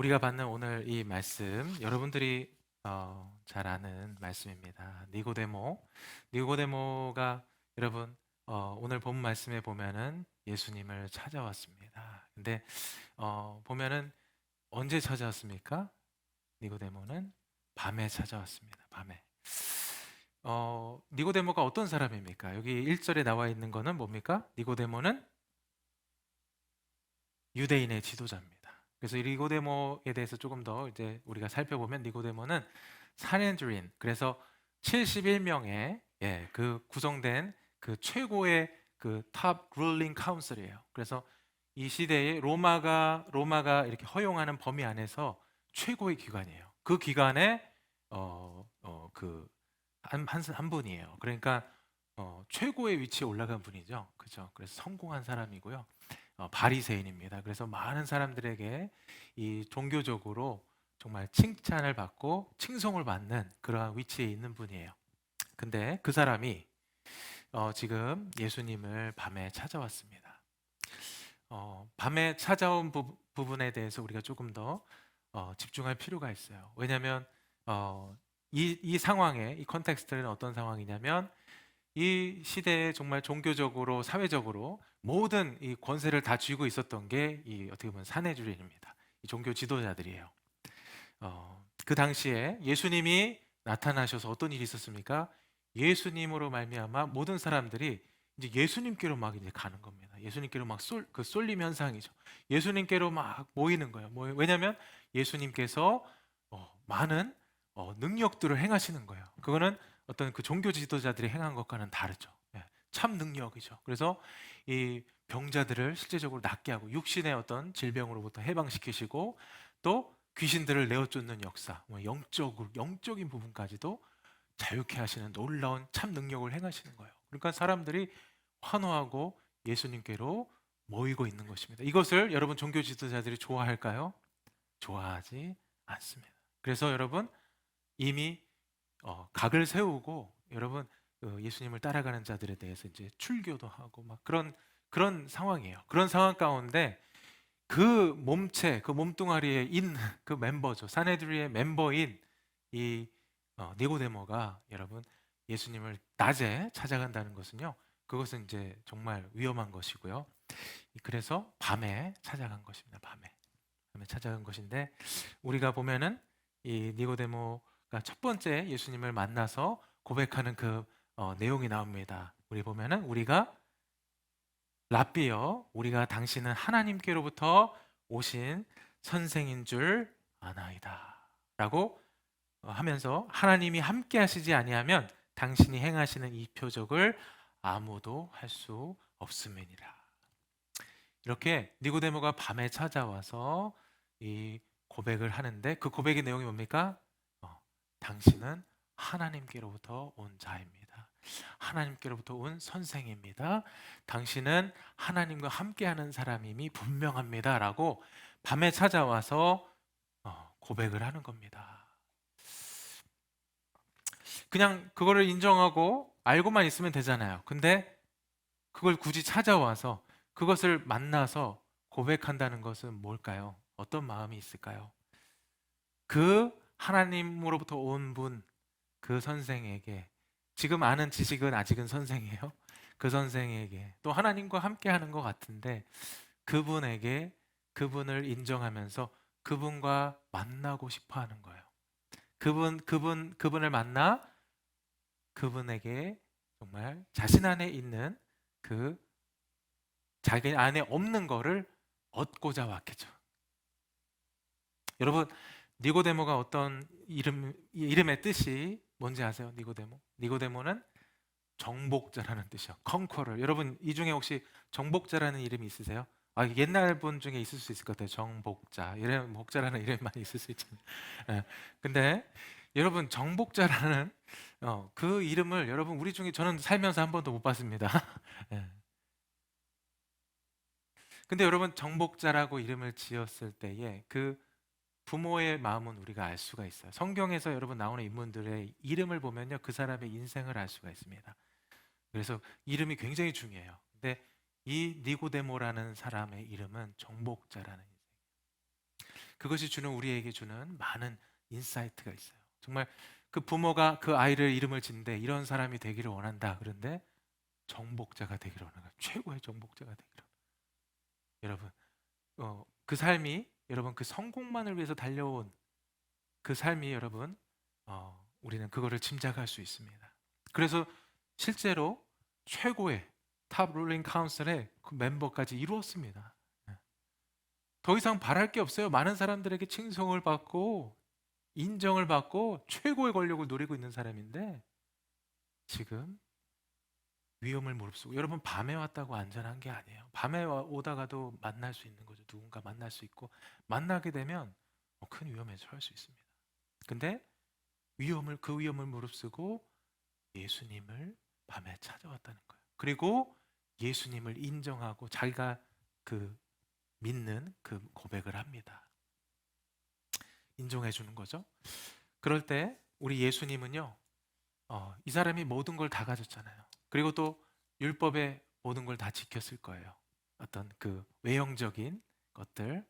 우리가 받는 오늘 이 말씀, 여러분들이 잘 아는 말씀입니다. 니고데모가 여러분 오늘 본 말씀에 보면은 예수님을 찾아왔습니다. 근데 보면은 언제 찾아왔습니까? 니고데모는 밤에 찾아왔습니다. 밤에. 니고데모가 어떤 사람입니까? 여기 1절에 나와 있는 거는 뭡니까? 니고데모는 유대인의 지도자입니다. 그래서 이 니고데모에 대해서 조금 더 이제 우리가 살펴보면 니고데모는 사렝드린, 그래서 71명의 그 구성된 그 최고의 그 탑 룰링 카운슬이에요. 그래서 이 시대에 로마가 이렇게 허용하는 범위 안에서 최고의 기관이에요. 그 기관에 그한 분이에요. 그러니까 최고의 위치에 올라간 분이죠. 그죠? 그래서 성공한 사람이고요. 바리새인입니다. 그래서 많은 사람들에게 이 종교적으로 정말 칭찬을 받고 칭송을 받는 그러한 위치에 있는 분이에요. 근데 그 사람이 지금 예수님을 밤에 찾아왔습니다. 밤에 찾아온 부분에 대해서 우리가 조금 더 집중할 필요가 있어요. 왜냐하면 이 상황에 이 컨텍스트는 어떤 상황이냐면 이 시대에 정말 종교적으로 사회적으로 모든 이 권세를 다 쥐고 있었던 게 이 어떻게 보면 사내주린입니다. 이 종교 지도자들이에요. 그 당시에 예수님이 나타나셔서 어떤 일이 있었습니까? 예수님으로 말미암아 모든 사람들이 이제 예수님께로 막 이제 가는 겁니다. 예수님께로 막 쏠림 현상이죠. 예수님께로 막 모이는 거예요. 왜냐하면 예수님께서 많은 능력들을 행하시는 거예요. 그거는 어떤 그 종교 지도자들이 행한 것과는 다르죠. 참 능력이죠. 그래서 이 병자들을 실제적으로 낫게 하고 육신의 어떤 질병으로부터 해방시키시고 또 귀신들을 내어쫓는 역사, 영적인 부분까지도 자유케 하시는 놀라운 참 능력을 행하시는 거예요. 그러니까 사람들이 환호하고 예수님께로 모이고 있는 것입니다. 이것을 여러분 종교 지도자들이 좋아할까요? 좋아하지 않습니다. 그래서 여러분 이미 각을 세우고 여러분 예수님을 따라가는 자들에 대해서 이제 출교도 하고 막 그런 상황이에요. 그런 상황 가운데 그 몸체, 그 몸뚱아리에 있는 그 멤버죠. 사네드리의 멤버인 이 니고데모가 여러분 예수님을 낮에 찾아간다는 것은요. 그것은 이제 정말 위험한 것이고요. 그래서 밤에 찾아간 것입니다. 밤에 찾아간 것인데 우리가 보면은 이 니고데모가 첫 번째 예수님을 만나서 고백하는 그 내용이 나옵니다. 우리 보면은 우리가 당신은 하나님께로부터 오신 선생인 줄 아나이다 라고 하면서 하나님이 함께 하시지 아니하면 당신이 행하시는 이 표적을 아무도 할 수 없음이니라. 이렇게 니고데모가 밤에 찾아와서 이 고백을 하는데 그 고백의 내용이 뭡니까? 당신은 하나님께로부터 온 자입니다. 하나님께로부터 온 선생입니다. 당신은 하나님과 함께하는 사람임이 분명합니다라고 밤에 찾아와서 고백을 하는 겁니다. 그냥 그거를 인정하고 알고만 있으면 되잖아요. 근데 그걸 굳이 찾아와서 그것을 만나서 고백한다는 것은 뭘까요? 어떤 마음이 있을까요? 그 하나님으로부터 온 분, 그 선생에게 지금 아는 지식은 아직은 선생이에요. 그 선생에게 또 하나님과 함께 하는 것 같은데 그분에게 그분을 인정하면서 그분과 만나고 싶어 하는 거예요. 그분을 만나 그분에게 정말 자신 안에 있는 그 자기 안에 없는 거를 얻고자 왔겠죠. 여러분 니고데모가 어떤 이름의 뜻이 뭔지 아세요? 니고데모는 정복자라는 뜻이요. 컨커럴. 여러분 이 중에 혹시 정복자라는 이름이 있으세요? 옛날 분 중에 있을 수 있을 것 같아요. 정복자. 이름 복자라는 이름이 많이 있을 수 있잖아요. 예. 근데 여러분 정복자라는 그 이름을 여러분 우리 중에 저는 살면서 한 번도 못 봤습니다. 예. 근데 여러분 정복자라고 이름을 지었을 때에 그 부모의 마음은 우리가 알 수가 있어요. 성경에서 여러분 나오는 인물들의 이름을 보면요. 그 사람의 인생을 알 수가 있습니다. 그래서 이름이 굉장히 중요해요. 근데 이 니고데모라는 사람의 이름은 정복자라는 인생. 그것이 주는 우리에게 주는 많은 인사이트가 있어요. 정말 그 부모가 그 아이를 이름을 짓는데 이런 사람이 되기를 원한다. 그런데 정복자가 되기를 원한다. 최고의 정복자가 되기를. 여러분, 그 삶이 여러분 그 성공만을 위해서 달려온 그 삶이 여러분 우리는 그거를 짐작할 수 있습니다. 그래서 실제로 최고의 탑 룰링 카운슬의 그 멤버까지 이루었습니다. 더 이상 바랄 게 없어요. 많은 사람들에게 칭송을 받고 인정을 받고 최고의 권력을 누리고 있는 사람인데 지금 위험을 무릅쓰고, 여러분 밤에 왔다고 안전한 게 아니에요. 밤에 오다가도 만날 수 있는 거죠. 누군가 만날 수 있고 만나게 되면 큰 위험에 처할 수 있습니다. 근데 그 위험을 무릅쓰고 예수님을 밤에 찾아왔다는 거예요. 그리고 예수님을 인정하고 자기가 그 믿는 그 고백을 합니다. 인정해 주는 거죠. 그럴 때 우리 예수님은요, 이 사람이 모든 걸 다 가졌잖아요. 그리고 또 율법의 모든 걸 다 지켰을 거예요. 어떤 그 외형적인 것들.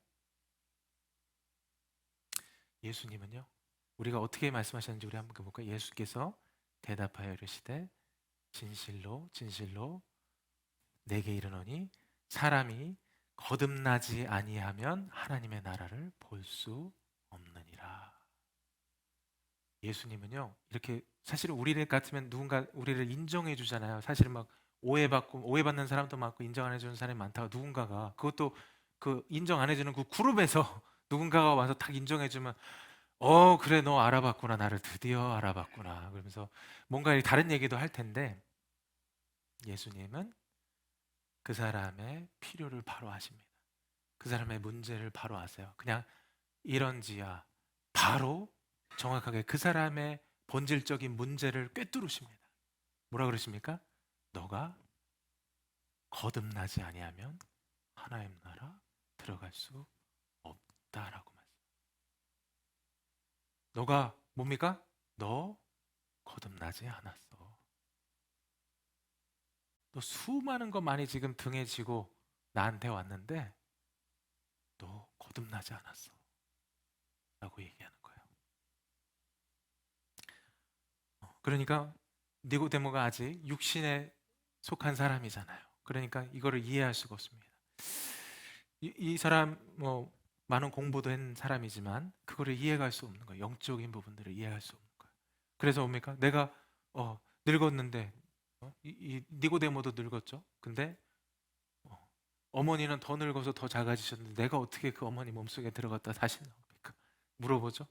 예수님은요, 우리가 어떻게 말씀하셨는지 우리 한번 볼까요? 예수께서 대답하여 이르시되 진실로 진실로 내게 이르노니 사람이 거듭나지 아니하면 하나님의 나라를 볼 수 없느니라. 예수님은요, 이렇게 사실은 우리를 같으면 누군가 우리를 인정해 주잖아요. 사실은 막 오해받는 사람도 많고 인정 안 해주는 사람이 많다고, 누군가가 그것도 그 인정 안 해주는 그 그룹에서 누군가가 와서 딱 인정해 주면 그래 너 알아봤구나, 나를 드디어 알아봤구나 그러면서 뭔가 다른 얘기도 할 텐데, 예수님은 그 사람의 필요를 바로 아십니다. 그 사람의 문제를 바로 아세요. 그냥 이런지야 바로 정확하게 그 사람의 본질적인 문제를 꿰뚫으십니다. 뭐라 그러십니까? 너가 거듭나지 아니하면 하나님 나라 들어갈 수 없다라고 말씀. 너가 뭡니까? 너 거듭나지 않았어. 너 수많은 거 많이 지금 등에 지고 나한테 왔는데 너 거듭나지 않았어 라고 얘기하는 거예요. 그러니까 니고데모가 아직 육신에 속한 사람이잖아요. 그러니까 이거를 이해할 수가 없습니다. 이 사람 뭐 많은 공부도 한 사람이지만 그거를 이해할 수 없는 거예요. 영적인 부분들을 이해할 수 없는 거예요. 그래서 뭡니까? 내가 늙었는데 이 니고데모도 늙었죠. 근데 어머니는 더 늙어서 더 작아지셨는데 내가 어떻게 그 어머니 몸속에 들어갔다 다시 나옵니까? 물어보죠.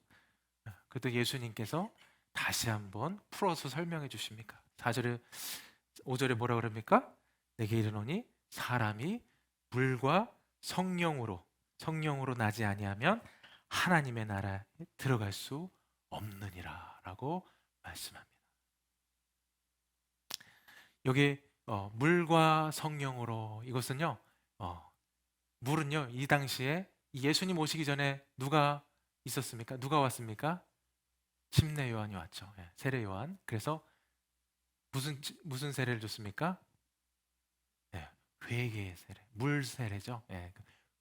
그때 예수님께서 다시 한번 풀어서 설명해 주십니까? 4절에 5절에 뭐라 그럽니까? 내게 이르노니 사람이 물과 성령으로 나지 아니하면 하나님의 나라에 들어갈 수 없느니라라고 말씀합니다. 여기 물과 성령으로, 이것은요, 물은요, 이 당시에 예수님 오시기 전에 누가 있었습니까? 누가 왔습니까? 침례 요한이 왔죠. 세례 요한. 그래서 무슨 세례를 줬습니까? 회개의 세례, 물 세례죠.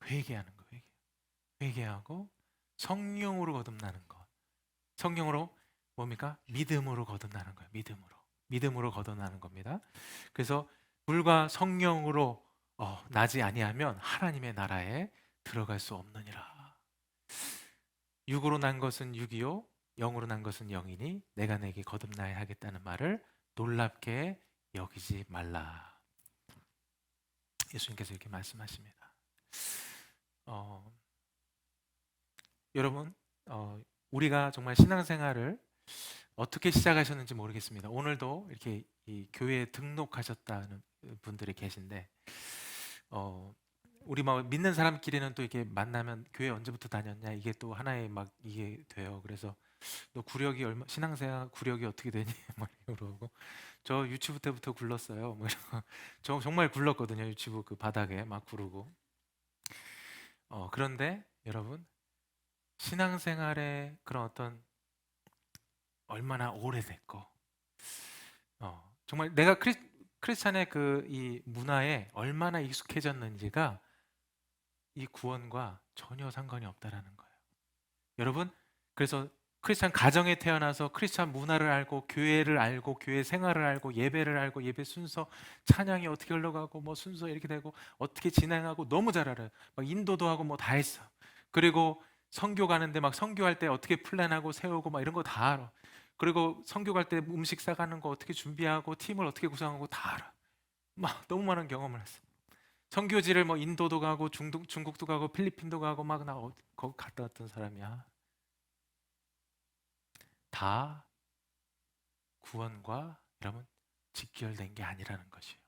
회개하는 거, 회개하고 성령으로 거듭나는 것. 성령으로 뭡니까? 믿음으로 거듭나는 거예요. 믿음으로 거듭나는 겁니다. 그래서 물과 성령으로 나지 아니하면 하나님의 나라에 들어갈 수 없느니라. 육으로 난 것은 육이요 영으로 난 것은 영이니 내가 내게 거듭나야 하겠다는 말을 놀랍게 여기지 말라. 예수님께서 이렇게 말씀하십니다. 여러분, 우리가 정말 신앙생활을 어떻게 시작하셨는지 모르겠습니다. 오늘도 이렇게 이 교회에 등록하셨다는 분들이 계신데, 우리 막 믿는 사람끼리는 또 이렇게 만나면 교회 언제부터 다녔냐 이게 또 하나의 막 이게 돼요. 그래서 너 구력이 신앙생활 구력이 어떻게 되니? 막 이러고 저 유치부 때부터 굴렀어요. 뭐 이러고 저 정말 굴렀거든요. 유치부 그 바닥에 막 구르고. 그런데 여러분, 신앙생활의 그런 어떤 얼마나 오래됐고, 정말 내가 크리스찬의 그 이 문화에 얼마나 익숙해졌는지가 이 구원과 전혀 상관이 없다라는 거예요. 여러분, 그래서 크리스찬 가정에 태어나서 크리스찬 문화를 알고 교회를 알고 교회 생활을 알고 예배를 알고 예배 순서 찬양이 어떻게 흘러가고 뭐 순서 이렇게 되고 어떻게 진행하고 너무 잘 알아요. 막 인도도 하고 뭐 다 했어. 그리고 선교 가는데 막 선교할 때 어떻게 플랜하고 세우고 막 이런 거 다 알아. 그리고 선교 갈 때 음식 싸가는 거 어떻게 준비하고 팀을 어떻게 구성하고 다 알아. 막 너무 많은 경험을 했어. 선교지를 뭐 인도도 가고 중국도 가고 필리핀도 가고 막 나 거기 갔다 왔던 사람이야. 다 구원과 여러분 직결된 게 아니라는 것이에요.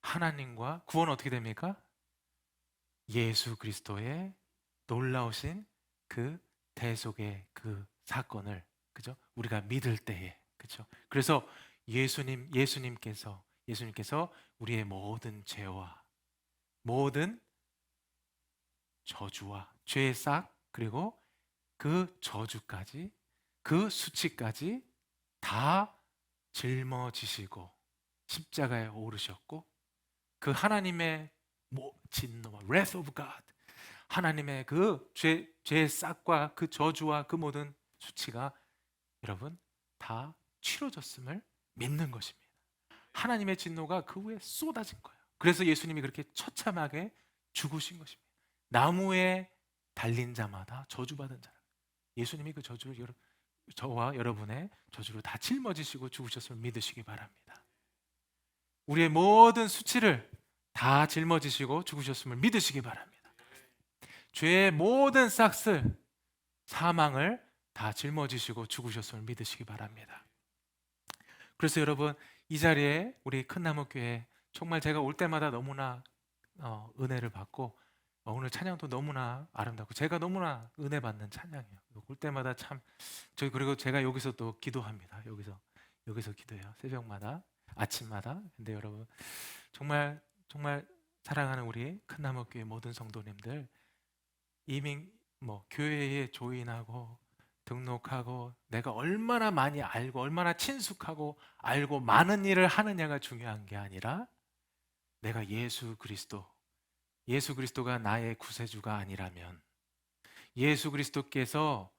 하나님과 구원 어떻게 됩니까? 예수 그리스도의 놀라우신 그 대속의 그 사건을 그죠? 우리가 믿을 때에 그죠? 그래서 예수님께서 우리의 모든 죄와 모든 저주와 죄의 싹 그리고 그 저주까지 그 수치까지 다 짊어지시고 십자가에 오르셨고 그 하나님의 진노, wrath of God, 하나님의 그 죄의 싹과 그 저주와 그 모든 수치가 여러분 다 치러졌음을 믿는 것입니다. 하나님의 진노가 그 후에 쏟아진 거예요. 그래서 예수님이 그렇게 처참하게 죽으신 것입니다. 나무에 달린 자마다 저주받은 자라. 예수님이 그 저주를 저와 여러분의 저주를 다 짊어지시고 죽으셨음을 믿으시기 바랍니다. 우리의 모든 수치를 다 짊어지시고 죽으셨음을 믿으시기 바랍니다. 죄의 모든 싹쓸 사망을 다 짊어지시고 죽으셨음을 믿으시기 바랍니다. 그래서 여러분 이 자리에 우리 큰나무교회 정말 제가 올 때마다 너무나 은혜를 받고 오늘 찬양도 너무나 아름답고 제가 너무나 은혜 받는 찬양이에요. 올 때마다 참 저희 그리고 제가 여기서 또 기도합니다. 여기서 기도해요. 새벽마다 아침마다. 근데 여러분 정말 사랑하는 우리 큰나무교회 모든 성도님들 이미 뭐 교회에 조인하고 등록하고 내가 얼마나 많이 알고 얼마나 친숙하고 알고 많은 일을 하느냐가 중요한 게 아니라 내가 예수 그리스도가 나의 구세주가 아니라면 예수 그리스도께서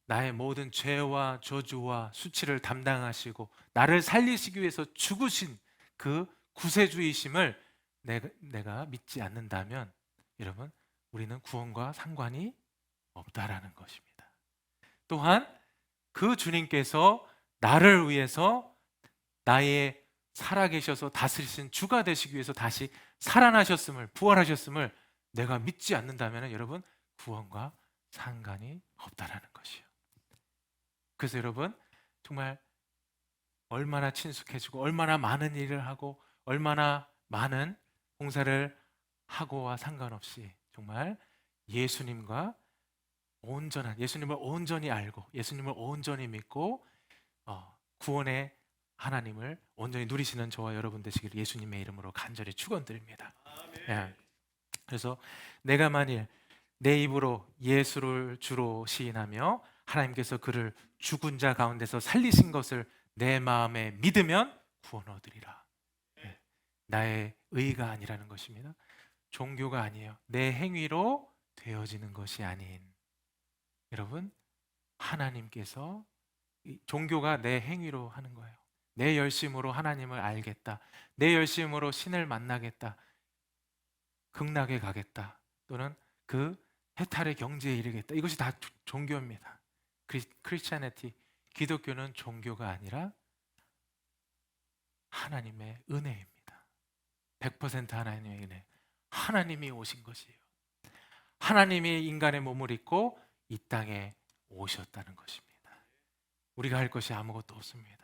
나의 모든 죄와 저주와 수치를 담당하시고 나를 살리시기 위해서 죽으신 그 구세주이심을 내가 믿지 않는다면 여러분 우리는 구원과 상관이 없다라는 것입니다. 또한 그 주님께서 나를 위해서 나의 살아계셔서 다스리신 주가 되시기 위해서 다시 살아나셨음을 부활하셨음을 내가 믿지 않는다면 여러분 구원과 상관이 없다라는 것이요. 그래서 여러분 정말 얼마나 친숙해지고 얼마나 많은 일을 하고 얼마나 많은 봉사를 하고와 상관없이 정말 예수님을 온전히 알고 예수님을 온전히 믿고 구원의 하나님을 온전히 누리시는 저와 여러분 되시기를 예수님의 이름으로 간절히 축원드립니다. 예. 그래서 내가 만일 내 입으로 예수를 주로 시인하며 하나님께서 그를 죽은 자 가운데서 살리신 것을 내 마음에 믿으면 구원 얻으리라. 예. 나의 의가 아니라는 것입니다. 종교가 아니에요. 내 행위로 되어지는 것이 아닌 여러분 하나님께서 종교가 내 행위로 하는 거예요. 내 열심으로 하나님을 알겠다. 내 열심으로 신을 만나겠다. 극락에 가겠다. 또는 그 해탈의 경지에 이르겠다. 이것이 다 종교입니다. 크리스찬리티, 기독교는 종교가 아니라 하나님의 은혜입니다. 100% 하나님의 은혜. 하나님이 오신 것이에요. 하나님이 인간의 몸을 입고 이 땅에 오셨다는 것입니다. 우리가 할 것이 아무것도 없습니다.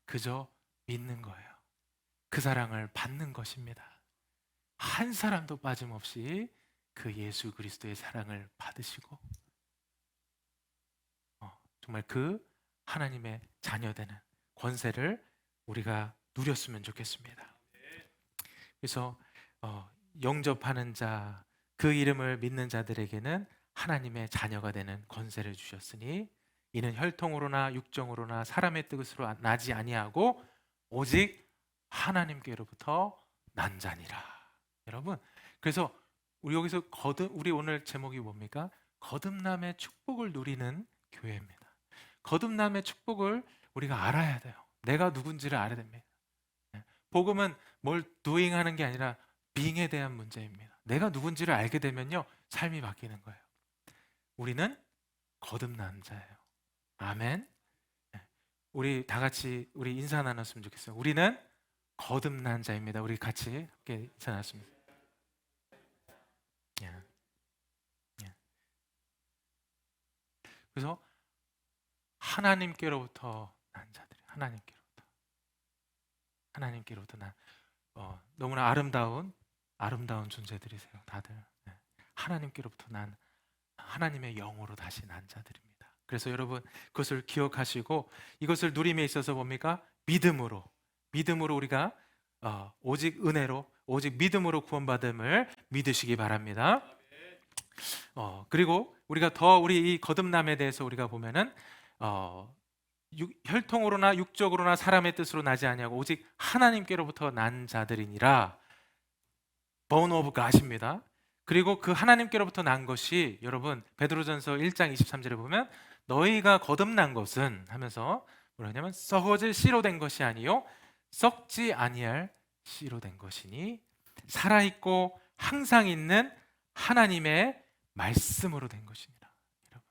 그저 믿는 거예요. 그 사랑을 받는 것입니다. 한 사람도 빠짐없이 그 예수 그리스도의 사랑을 받으시고 정말 그 하나님의 자녀되는 권세를 우리가 누렸으면 좋겠습니다. 그래서 영접하는 자, 그 이름을 믿는 자들에게는 하나님의 자녀가 되는 권세를 주셨으니 이는 혈통으로나 육정으로나 사람의 뜻으로 나지 아니하고 오직 하나님께로부터 난 자니라. 여러분, 그래서 우리 여기서 우리 오늘 제목이 뭡니까? 거듭남의 축복을 누리는 교회입니다. 거듭남의 축복을 우리가 알아야 돼요. 내가 누군지를 알아야 됩니다. 복음은 뭘 doing 하는 게 아니라 being에 대한 문제입니다. 내가 누군지를 알게 되면요, 삶이 바뀌는 거예요. 우리는 거듭난 자예요. 아멘. 우리 다 같이 우리 인사 나눴으면 좋겠어요. 우리는 거듭난 자입니다. 우리 같이 함께 인사 나눴습니다. 그래서 하나님께로부터 난 자들이, 하나님께로부터 난 너무나 아름다운 존재들이세요, 다들. 하나님께로부터 난 하나님의 영으로 다시 난 자들입니다. 그래서 여러분 그것을 기억하시고 이것을 누림에 있어서 뭡니까? 믿음으로 우리가 오직 은혜로, 오직 믿음으로 구원받음을 믿으시기 바랍니다. 그리고 우리가 더 우리 이 거듭남에 대해서 우리가 보면은 혈통으로나 육적으로나 사람의 뜻으로 나지 아니하고 오직 하나님께로부터 난 자들이니라. born of God입니다. 그리고 그 하나님께로부터 난 것이, 여러분 베드로전서 1장 23절에 보면 너희가 거듭난 것은 하면서 뭐라냐면 썩어질 씨로 된 것이 아니요 썩지 아니할 씨로 된 것이니 살아있고 항상 있는 하나님의 말씀으로 된 것이니라. 여러분,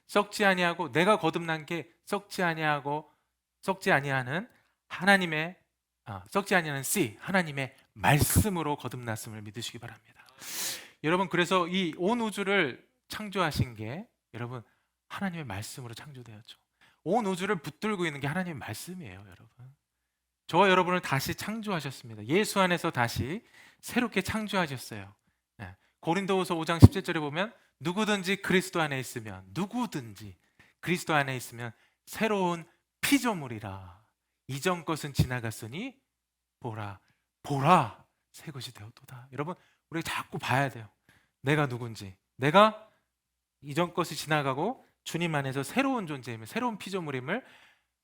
썩지 아니하고, 내가 거듭난 게 썩지 아니하고 썩지 아니하는 하나님의 썩지 아니하는 씨, 하나님의 말씀으로 거듭났음을 믿으시기 바랍니다. 여러분, 그래서 이 온 우주를 창조하신 게 여러분 하나님의 말씀으로 창조되었죠. 온 우주를 붙들고 있는 게 하나님의 말씀이에요, 여러분. 저와 여러분을 다시 창조하셨습니다. 예수 안에서 다시 새롭게 창조하셨어요. 고린도후서 5장 17절에 보면 누구든지 그리스도 안에 있으면, 누구든지 그리스도 안에 있으면 새로운 피조물이라. 이전 것은 지나갔으니 보라 새 것이 되었도다. 여러분, 우리가 자꾸 봐야 돼요. 내가 누군지. 내가 이전 것이 지나가고 주님 안에서 새로운 존재임을, 새로운 피조물임을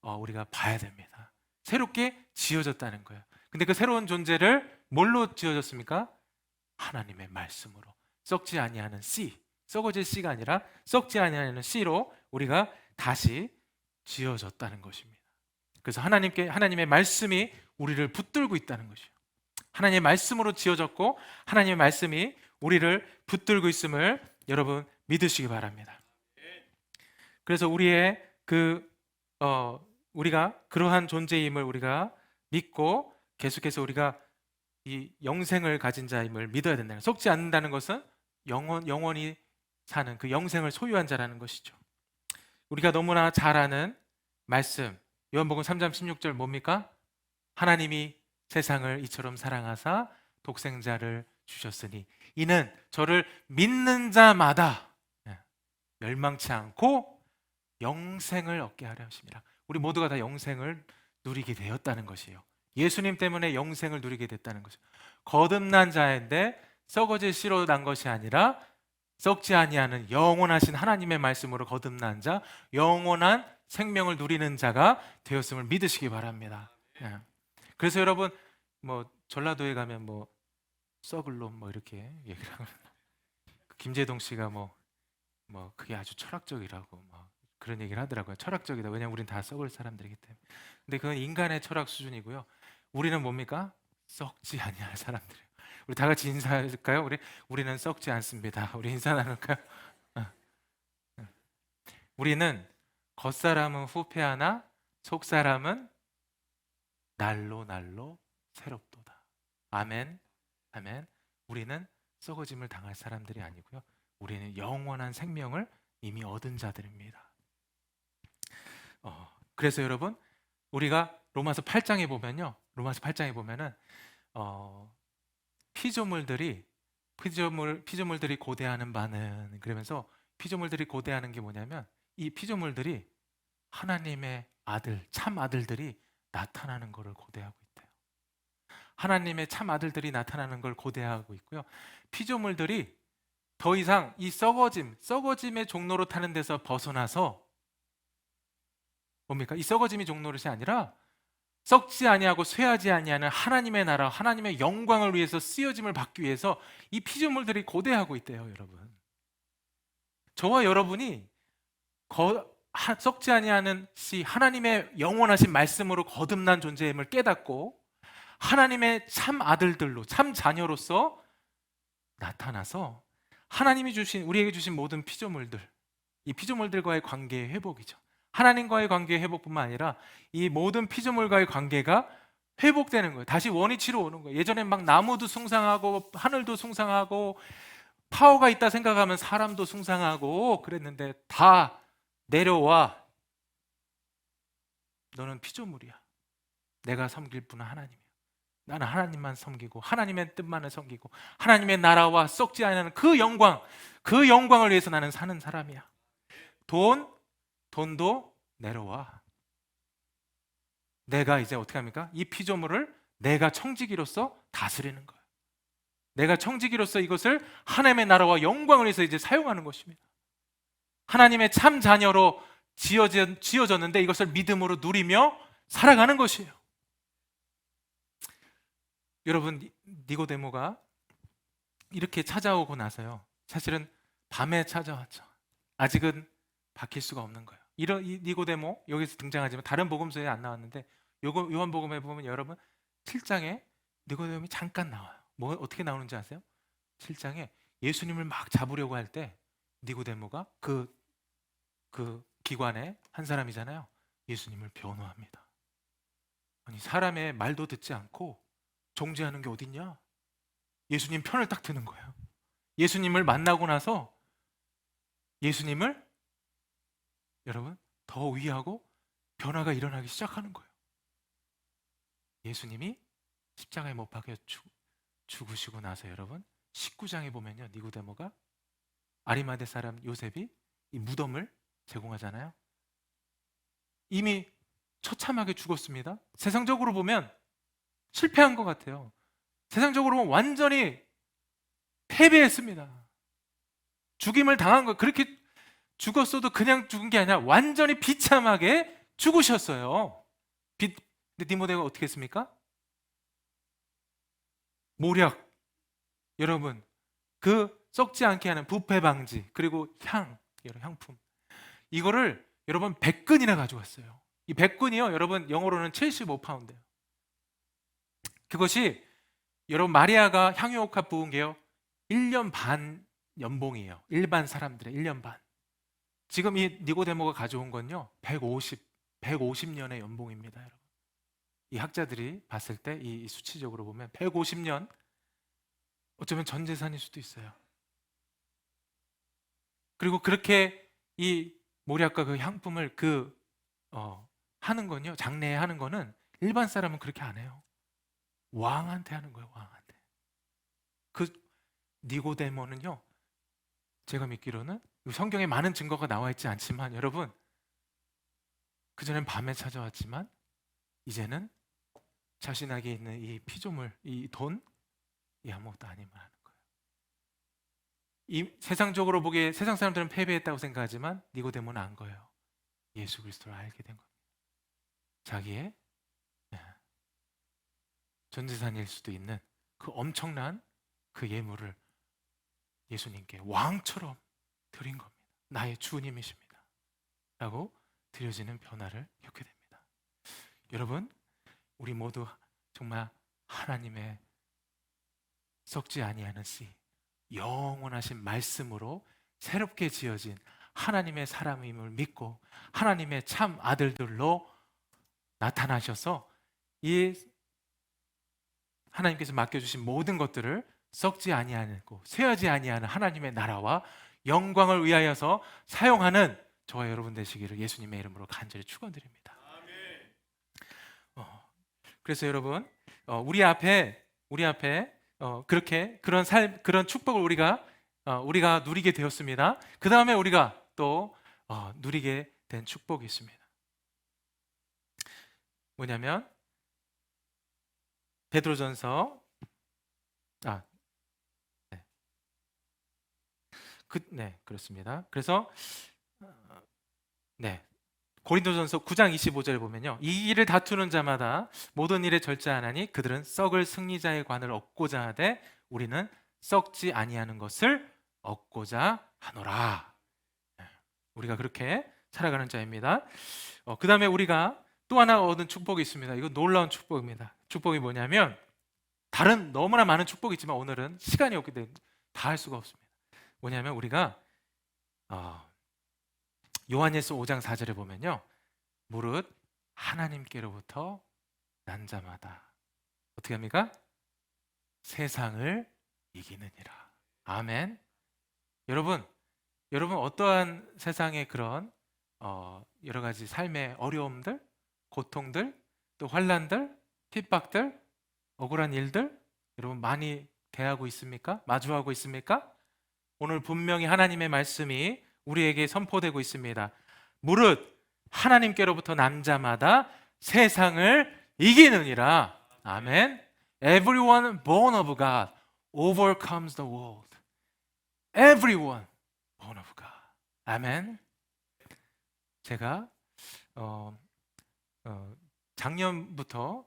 우리가 봐야 됩니다. 새롭게 지어졌다는 거예요. 근데 그 새로운 존재를 뭘로 지어졌습니까? 하나님의 말씀으로. 썩지 아니하는 씨, 썩어질 씨가 아니라 썩지 아니하는 씨로 우리가 다시 지어졌다는 것입니다. 그래서 하나님의 말씀이 우리를 붙들고 있다는 것이에요. 하나님의 말씀으로 지어졌고 하나님의 말씀이 우리를 붙들고 있음을 여러분 믿으시기 바랍니다. 그래서 우리의 우리가 그러한 존재임을 우리가 믿고 계속해서 우리가 이 영생을 가진 자임을 믿어야 된다는 거예요. 속지 않는다는 것은 영원히 사는 그 영생을 소유한 자라는 것이죠. 우리가 너무나 잘 아는 말씀, 요한복음 3장 16절 뭡니까? 하나님이 세상을 이처럼 사랑하사 독생자를 주셨으니 이는 저를 믿는 자마다 멸망치 않고 영생을 얻게 하려 하심이라. 우리 모두가 다 영생을 누리게 되었다는 것이에요. 예수님 때문에 영생을 누리게 됐다는 것이에요. 거듭난 자인데 썩어질 씨로 난 것이 아니라 썩지 아니하는 영원하신 하나님의 말씀으로 거듭난 자, 영원한 생명을 누리는 자가 되었음을 믿으시기 바랍니다. 그래서 여러분 전라도에 가면 썩을 놈 이렇게 얘기를 하면 김재동 씨가 그게 아주 철학적이라고 그런 얘기를 하더라고요. 철학적이다. 왜냐하면 우리는 다 썩을 사람들이기 때문에. 근데 그건 인간의 철학 수준이고요. 우리는 뭡니까? 썩지 아니할 사람들이에요. 우리 다 같이 인사할까요? 우리는 썩지 않습니다. 우리 인사 나눌까요? 우리는 겉사람은 후패하나 속사람은 날로 새롭도다. 아멘. 아멘. 우리는 썩어짐을 당할 사람들이 아니고요. 우리는 영원한 생명을 이미 얻은 자들입니다. 그래서 여러분, 우리가 로마서 8장에 보면은 피조물들이 고대하는 바는, 그러면서 피조물들이 고대하는 게 뭐냐면 이 피조물들이 하나님의 아들, 참 아들들이 나타나는 것을 고대하고 있대요. 하나님의 참 아들들이 나타나는 걸 고대하고 있고요. 피조물들이 더 이상 이 썩어짐의 종로로 타는 데서 벗어나서 뭡니까? 이 썩어짐이 종로릇이 아니라 썩지 아니하고 쇠하지 아니하는 하나님의 나라, 하나님의 영광을 위해서 쓰여짐을 받기 위해서 이 피조물들이 고대하고 있대요, 여러분. 저와 여러분이 썩지 아니하는 씨 하나님의 영원하신 말씀으로 거듭난 존재임을 깨닫고 하나님의 참 아들들로 참 자녀로서 나타나서 하나님이 주신 우리에게 주신 모든 피조물들, 이 피조물들과의 관계의 회복이죠. 하나님과의 관계의 회복뿐만 아니라 이 모든 피조물과의 관계가 회복되는 거예요. 다시 원위치로 오는 거예요. 예전엔 막 나무도 숭상하고 하늘도 숭상하고 파워가 있다 생각하면 사람도 숭상하고 그랬는데 다 내려와. 너는 피조물이야. 내가 섬길 분은 하나님이야. 나는 하나님만 섬기고 하나님의 뜻만을 섬기고 하나님의 나라와 썩지 않는 그 영광을 위해서 나는 사는 사람이야. 돈도 내려와. 내가 이제 어떻게 합니까? 이 피조물을 내가 청지기로서 다스리는 거예요. 내가 청지기로서 이것을 하나님의 나라와 영광을 위해서 이제 사용하는 것입니다. 하나님의 참 자녀로 지어졌는데 이것을 믿음으로 누리며 살아가는 것이에요. 여러분, 니고데모가 이렇게 찾아오고 나서요, 사실은 밤에 찾아왔죠. 아직은 밝힐 수가 없는 거예요. 이 니고데모 여기서 등장하지만 다른 복음서에 안 나왔는데 요한복음에 보면 여러분 7장에 니고데모이 잠깐 나와요. 어떻게 나오는지 아세요? 7장에 예수님을 막 잡으려고 할 때 니고데모가 그 기관의 한 사람이잖아요. 예수님을 변호합니다. 아니, 사람의 말도 듣지 않고 정죄하는 게 어딨냐? 예수님 편을 딱 드는 거예요. 예수님을 만나고 나서 예수님을 여러분 더 위하고 변화가 일어나기 시작하는 거예요. 예수님이 십자가에 못 박혀 죽으시고 나서 여러분 19장에 보면요, 니고데모가 아리마대 사람 요셉이 이 무덤을 제공하잖아요. 이미 처참하게 죽었습니다. 세상적으로 보면 실패한 것 같아요. 세상적으로 보면 완전히 패배했습니다. 죽임을 당한 거, 그렇게 죽었어도 그냥 죽은 게 아니라 완전히 비참하게 죽으셨어요. 근데 니고데모가 어떻게 했습니까? 모략, 여러분 그 썩지 않게 하는 부패 방지, 그리고 향품, 이거를 여러분 100근이나 가져왔어요. 이 100근이요 여러분 영어로는 75파운드예요. 그것이 여러분 마리아가 향유옥합 부은 게요 1년 반 연봉이에요. 일반 사람들의 1년 반. 지금 이 니고데모가 가져온 건요 150년의 연봉입니다. 여러분, 이 학자들이 봤을 때 이 수치적으로 보면 150년, 어쩌면 전 재산일 수도 있어요. 그리고 그렇게 이 모략과 그 향품을 하는 건요, 장례에 하는 거는 일반 사람은 그렇게 안 해요. 왕한테 하는 거예요. 왕한테. 그 니고데모는요, 제가 믿기로는 성경에 많은 증거가 나와 있지 않지만 여러분, 그전엔 밤에 찾아왔지만 이제는 자신에게 있는 이 피조물, 이 돈, 이 아무것도 아님을 하는 거예요. 이 세상적으로 보기에 세상 사람들은 패배했다고 생각하지만 니고데모는 안 거예요. 예수 그리스도를 알게 된 겁니다. 자기의 전 재산일 수도 있는 그 엄청난 그 예물을 예수님께 왕처럼 드린 겁니다. 나의 주님이십니다 라고 드려지는 변화를 겪게 됩니다. 여러분, 우리 모두 정말 하나님의 썩지 아니하는 씨, 영원하신 말씀으로 새롭게 지어진 하나님의 사람임을 믿고 하나님의 참 아들들로 나타나셔서 이 하나님께서 맡겨주신 모든 것들을 썩지 아니하고 쇠하지 아니하는 하나님의 나라와 영광을 위하여서 사용하는 저와 여러분 되시기를 예수님의 이름으로 간절히 축원드립니다. 그래서 여러분, 우리 앞에 그렇게 그런 축복을 우리가 누리게 되었습니다. 그 다음에 우리가 또 누리게 된 축복이 있습니다. 뭐냐면 베드로전서 그렇습니다. 그래서 고린도전서 9장 25절에 보면요, 이 일을 다투는 자마다 모든 일에 절제하나니 그들은 썩을 승리자의 관을 얻고자 하되 우리는 썩지 아니하는 것을 얻고자 하노라. 우리가 그렇게 살아가는 자입니다. 그 다음에 우리가 또 하나 얻은 축복이 있습니다. 이거 놀라운 축복입니다. 축복이 뭐냐면 다른 너무나 많은 축복이 있지만 오늘은 시간이 없기 때문에 다 할 수가 없습니다. 뭐냐면 우리가 요한일서 5장 4절에 보면요, 무릇 하나님께로부터 난 자마다 어떻게 합니까? 세상을 이기느니라. 아멘. 여러분 어떠한 세상의 그런 여러 가지 삶의 어려움들, 고통들, 또 환란들, 핍박들, 억울한 일들 여러분 많이 대하고 있습니까? 마주하고 있습니까? 오늘 분명히 하나님의 말씀이 우리에게 선포되고 있습니다. 무릇 하나님께로부터 난 자마다 세상을 이기느니라. 아멘. Everyone born of God overcomes the world. Everyone born of God. 아멘. 제가 작년부터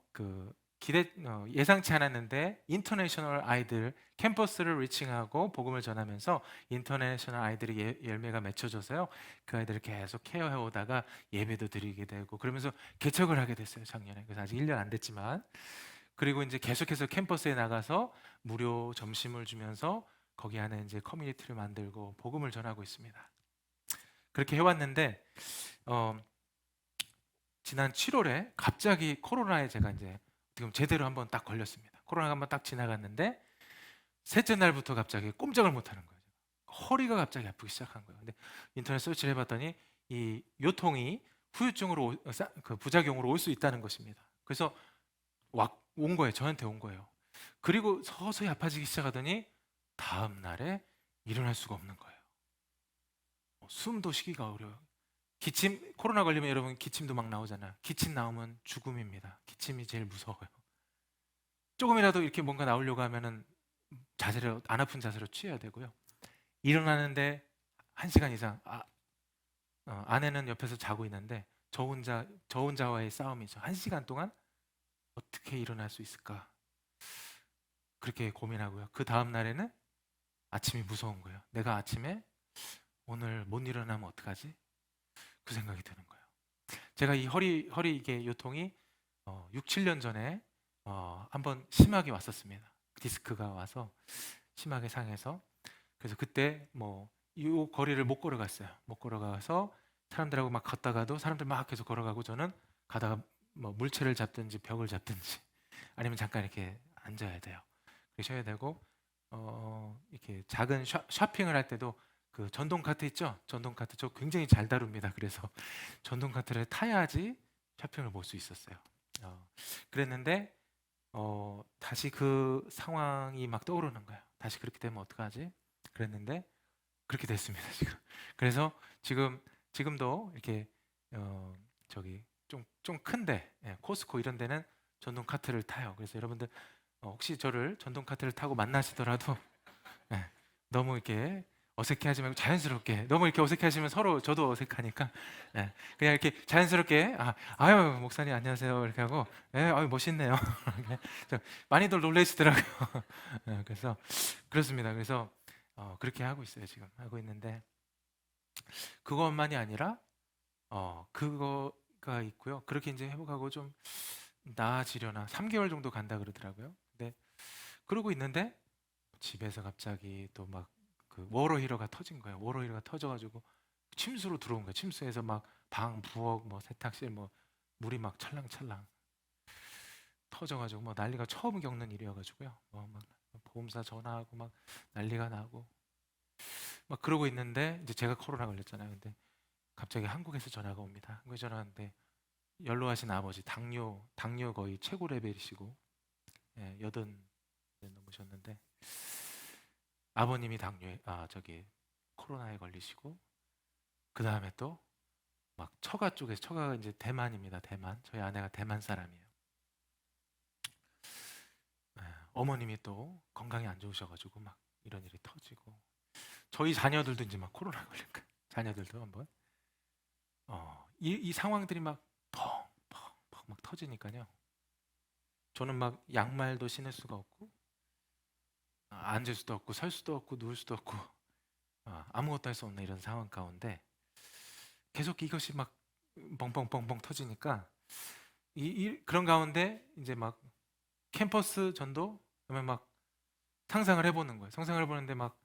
예상치 않았는데 인터내셔널 아이들 캠퍼스를 리칭하고 복음을 전하면서 인터내셔널 아이들이 열매가 맺혀져서요, 그 아이들을 계속 케어해 오다가 예배도 드리게 되고 그러면서 개척을 하게 됐어요, 작년에. 그래서 아직 1년 안 됐지만, 그리고 이제 계속해서 캠퍼스에 나가서 무료 점심을 주면서 거기 안에 이제 커뮤니티를 만들고 복음을 전하고 있습니다. 그렇게 해왔는데 지난 7월에 갑자기 코로나에 제가 이제 지금 제대로 한번 딱 걸렸습니다. 코로나가 한번 딱 지나갔는데 셋째 날부터 갑자기 꼼짝을 못 하는 거예요. 허리가 갑자기 아프기 시작한 거예요. 근데 인터넷 서치를 해봤더니 이 요통이 후유증으로 그 부작용으로 올 수 있다는 것입니다. 그래서 온 거예요. 저한테 온 거예요. 그리고 서서히 아파지기 시작하더니 다음 날에 일어날 수가 없는 거예요. 숨도 쉬기가 어려워요. 기침, 코로나 걸리면 여러분 기침도 막 나오잖아요. 기침 나오면 죽음입니다. 기침이 제일 무서워요. 조금이라도 이렇게 뭔가 나오려고 하면은 자세를, 안 아픈 자세로 취해야 되고요. 일어나는데 1시간 이상 아내는 옆에서 자고 있는데 저 혼자와의 싸움이죠. 1시간 동안 어떻게 일어날 수 있을까? 그렇게 고민하고요. 그 다음 날에는 아침이 무서운 거예요. 내가 아침에 오늘 못 일어나면 어떡하지? 그 생각이 드는 거예요. 제가 이 허리 이게 요통이 6, 7년 전에 한번 심하게 왔었습니다. 디스크가 와서 심하게 상해서. 그래서 그때 이 거리를 못 걸어갔어요. 못 걸어가서 사람들하고 막 걷다가도 사람들 막 계속 걸어가고 저는 가다가 물체를 잡든지 벽을 잡든지 아니면 잠깐 이렇게 앉아야 돼요. 쉬어야 되고 이렇게 작은 쇼핑을 할 때도 그 전동 카트 있죠? 전동 카트 저 굉장히 잘 다룹니다. 그래서 전동 카트를 타야지 쇼핑을 볼 수 있었어요. 그랬는데 다시 그 상황이 막 떠오르는 거예요. 다시 그렇게 되면 어떡하지? 그랬는데 그렇게 됐습니다, 지금. 그래서 지금도 이렇게 저기 좀 큰데 코스코 이런 데는 전동 카트를 타요. 그래서 여러분들 혹시 저를 전동 카트를 타고 만나시더라도 너무 이렇게 어색해하지 말고 자연스럽게, 너무 이렇게 어색해하시면 서로 저도 어색하니까 그냥 이렇게 자연스럽게 아유 목사님 안녕하세요 이렇게 하고 아유 멋있네요. 많이들 놀라시더라고요. 그래서 그렇습니다. 그래서 그렇게 하고 있어요. 지금 하고 있는데 그것만이 아니라 그거가 있고요. 그렇게 이제 회복하고 좀 나아지려나 3개월 정도 간다 그러더라고요. 근데 그러고 있는데 집에서 갑자기 또 막 그 워러히러가 터진 거예요. 워러히러가 터져가지고 침수로 들어온 거예요. 침수에서 막 방, 부엌, 세탁실 물이 막 찰랑찰랑 터져가지고 난리가, 처음 겪는 일이어가지고요. 막 보험사 전화하고 막 난리가 나고 막 그러고 있는데 이제 제가 코로나 걸렸잖아요. 근데 갑자기 한국에서 전화가 옵니다. 한국에 전화 왔는데 연로하신 아버지, 당뇨 거의 최고 레벨이시고 80 넘으셨는데 아버님이 코로나에 걸리시고 그 다음에 또 막 처가가 이제 대만입니다. 대만. 저희 아내가 대만 사람이에요. 어머님이 또 건강이 안 좋으셔가지고 막 이런 일이 터지고 저희 자녀들도 이제 막 코로나 걸린 거예요. 자녀들도 한번 이 상황들이 막 펑펑펑 막 터지니까요. 저는 막 양말도 신을 수가 없고 앉을 수도 없고 설 수도 없고 누울 수도 없고 아무것도 할 수 없는 이런 상황 가운데 계속 이것이 막 뻥뻥뻥뻥 터지니까 그런 가운데 이제 막 캠퍼스 전도 그러면 막 상상을 해보는 거예요. 상상을 해보는데 막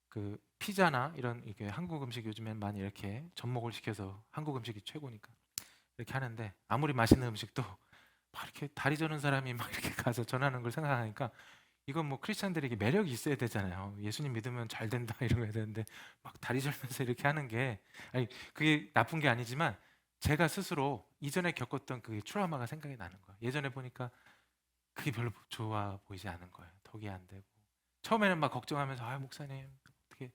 그 피자나 이런 이게 한국 음식 요즘엔 많이 이렇게 접목을 시켜서 한국 음식이 최고니까 이렇게 하는데 아무리 맛있는 음식도 막 이렇게 다리 저는 사람이 막 이렇게 가서 전하는 걸 생각하니까 이건 뭐 크리스천들에게 매력이 있어야 되잖아요. 예수님 믿으면 잘 된다 이런 거 해야 되는데 막 다리 절면서 이렇게 하는 게 아니 그게 나쁜 게 아니지만 제가 스스로 이전에 겪었던 그 트라우마가 생각이 나는 거예요. 예전에 보니까 그게 별로 좋아 보이지 않은 거예요. 덕이 안 되고 처음에는 막 걱정하면서 아 목사님 어떻게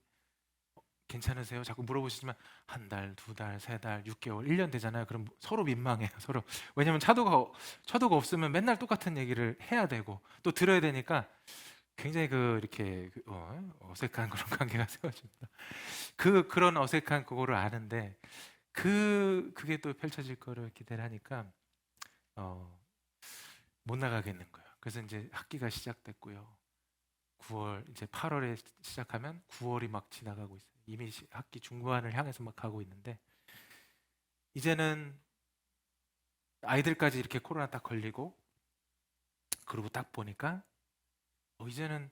괜찮으세요? 자꾸 물어보시지만 한 달, 두 달, 세 달, 6개월, 1년 되잖아요. 그럼 서로 민망해요. 서로 왜냐하면 차도가 없으면 맨날 똑같은 얘기를 해야 되고 또 들어야 되니까 굉장히 그 이렇게 어색한 그런 관계가 세워집니다. 그런 어색한 그거를 아는데 그게 또 펼쳐질 거를 기대를 하니까 어, 못 나가겠는 거예요. 그래서 이제 학기가 시작됐고요. 9월 이제 8월에 시작하면 9월이 막 지나가고 있어요. 이미 학기 중반을 향해서 막 가고 있는데 이제는 아이들까지 이렇게 코로나 딱 걸리고 그러고 딱 보니까 이제는